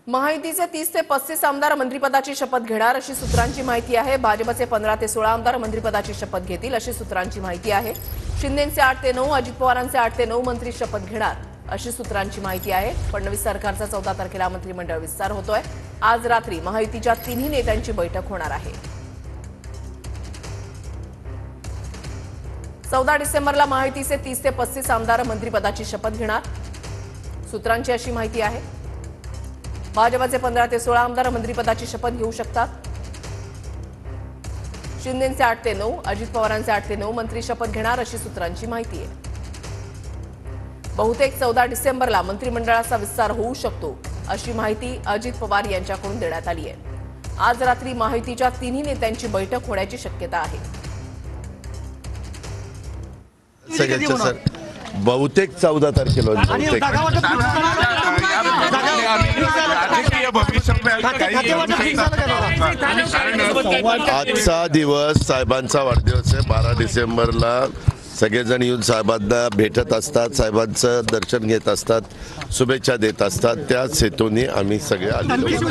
महायुतीचे 30 ते 35 आमदार मंत्रिपदाची शपथ घेणार अशी सूत्रांची माहिती आहे। भाजपचे 15 ते 16 आमदार मंत्रिपदाची शपथ घेतील अशी सूत्रांची माहिती आहे। शिंदेंचे 8 ते 9, अजित पवारांचे 8 ते 9 मंत्री शपथ घेणार अशी सूत्रांची माहिती आहे। फडणवीस सरकारचा 14 तारखेला मंत्रिमंडळ विस्तार होतोय। आज रात्री महायुतीच्या तिन्ही नेत्यांची बैठक होणार आहे। 14 डिसेंबरला महायुतीचे 30 ते 35 आमदार मंत्रिपदाची शपथ घेणार सूत्रांची अशी माहिती आहे। भाजपचे 15 ते 16 आमदार मंत्रिपदाची शपथ घेऊ शकतात। शिंदेंचे 8 ते 9, अजित पवारांचे 8 ते 9 मंत्री शपथ घेणार अशी सूत्रांची माहिती आहे। बहुतेक 14 डिसेंबरला मंत्रिमंडळाचा विस्तार होऊ शकतो अशी माहिती अजित पवार यांच्याकडून देण्यात आली आहे। आज रात्री महायुतीच्या तिन्ही नेत्यांची बैठक होण्याची शक्यता आहे। सर बहुतेक 14 तारखेला आजचा दिवस साहेबांचा वाढदिवस आहे। 12 डिसेंबरला सगळेजण येऊन साहेबांना भेटत असतात, साहेबांचं दर्शन घेत असतात, शुभेच्छा देत असतात। त्याच हेतूने आम्ही सगळे आलेलो आहोत।